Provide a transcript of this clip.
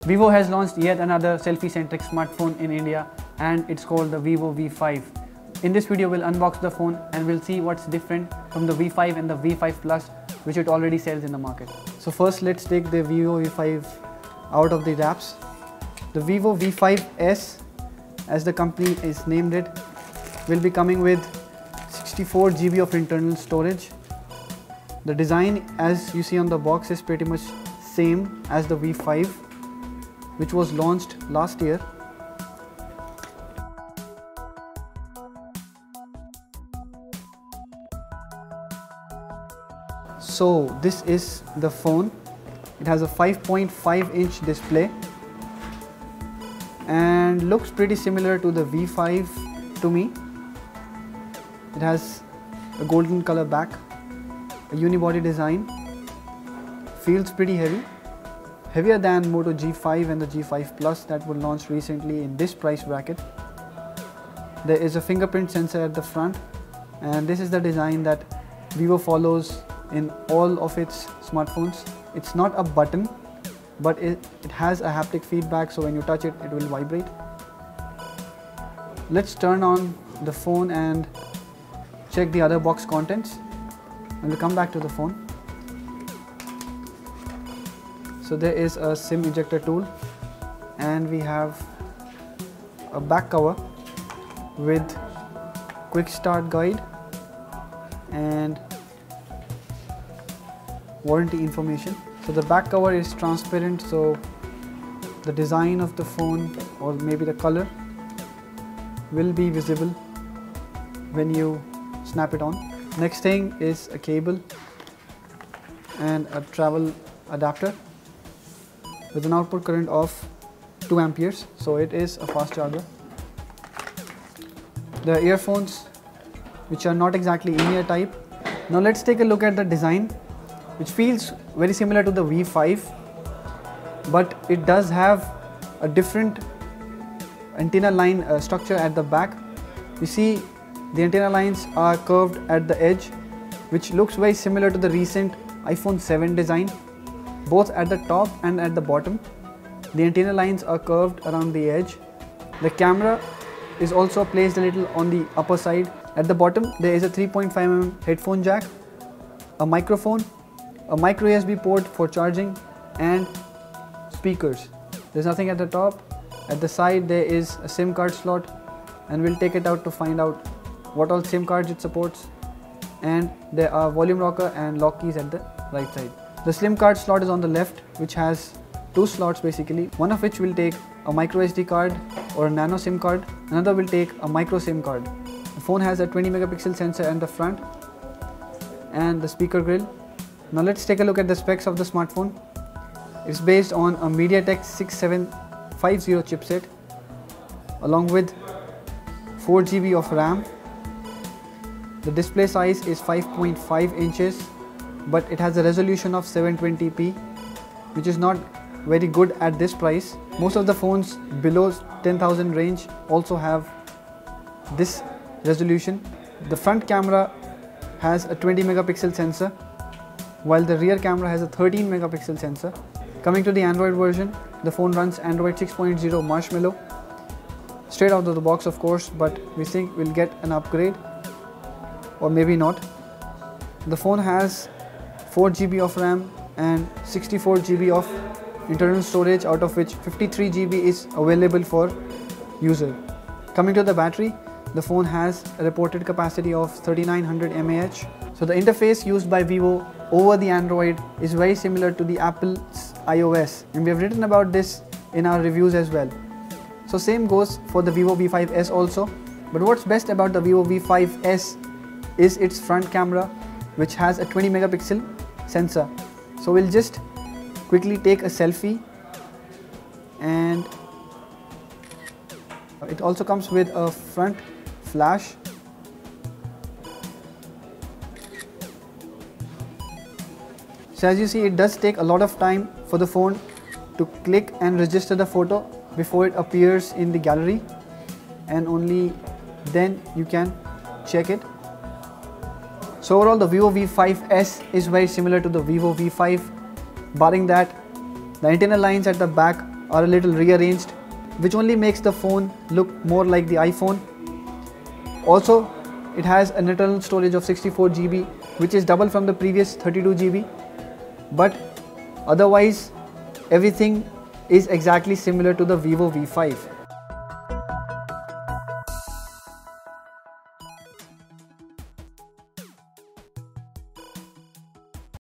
Vivo has launched yet another selfie-centric smartphone in India, and it's called the Vivo V5. In this video, we'll unbox the phone and we'll see what's different from the V5 and the V5 Plus, which it already sells in the market. So first, let's take the Vivo V5 out of the wraps. The Vivo V5s, as the company is named it, will be coming with 64 GB of internal storage. The design, as you see on the box, is pretty much same as the V5, which was launched last year. So this is the phone. It has a 5.5-inch display and looks pretty similar to the V5 to me. It has a golden color back, a unibody design, feels pretty heavy, heavier than Moto G5 and the G5 Plus that were launched recently in this price bracket. There is a fingerprint sensor at the front, and this is the design that Vivo follows in all of its smartphones. It's not a button, but it has a haptic feedback, so when you touch it, it will vibrate. Let's turn on the phone and check the other box contents, and we'll come back to the phone. So there is a SIM ejector tool, and we have a back cover with quick start guide and warranty information. So the back cover is transparent, so the design of the phone, or maybe the color, will be visible when you snap it on. Next thing is a cable and a travel adapter with an output current of 2 amperes, so it is a fast charger. The earphones, which are not exactly in-ear type. Now let's take a look at the design, which feels very similar to the V5, but it does have a different antenna line structure at the back. You see the antenna lines are curved at the edge, which looks very similar to the recent iPhone 7 design. Both at the top and at the bottom, the antenna lines are curved around the edge. The camera is also placed a little on the upper side. At the bottom, there is a 3.5mm headphone jack, a microphone, a micro USB port for charging, and speakers. There's nothing at the top. At the side, there is a SIM card slot, and we'll take it out to find out what all SIM cards it supports. And there are volume rocker and lock keys at the right side. The SIM card slot is on the left, which has 2 slots basically, one of which will take a micro SD card or a nano SIM card, another will take a micro SIM card. The phone has a 20 megapixel sensor at the front and the speaker grill. Now let's take a look at the specs of the smartphone. It's based on a MediaTek MT6750 chipset along with 4 GB of RAM. The display size is 5.5 inches, but it has a resolution of 720p, which is not very good at this price. Most of the phones below 10,000 range also have this resolution. The front camera has a 20 megapixel sensor, while the rear camera has a 13 megapixel sensor. Coming to the Android version, the phone runs Android 6.0 Marshmallow, straight out of the box of course, but we think we'll get an upgrade, or maybe not. The phone has 4 GB of RAM and 64 GB of internal storage, out of which 53 GB is available for user. Coming to the battery, the phone has a reported capacity of 3900 mAh. So the interface used by Vivo over the Android is very similar to the Apple's iOS, and we have written about this in our reviews as well. So same goes for the Vivo V5s also. But what's best about the Vivo V5s is its front camera, which has a 20 megapixel sensor. So we'll just quickly take a selfie, and it also comes with a front flash. So as you see, it does take a lot of time for the phone to click and register the photo before it appears in the gallery, and only then you can check it. So overall, the Vivo V5s is very similar to the Vivo V5, barring that the antenna lines at the back are a little rearranged, which only makes the phone look more like the iPhone. Also, it has an internal storage of 64 GB, which is double from the previous 32 GB. But otherwise, everything is exactly similar to the Vivo V5.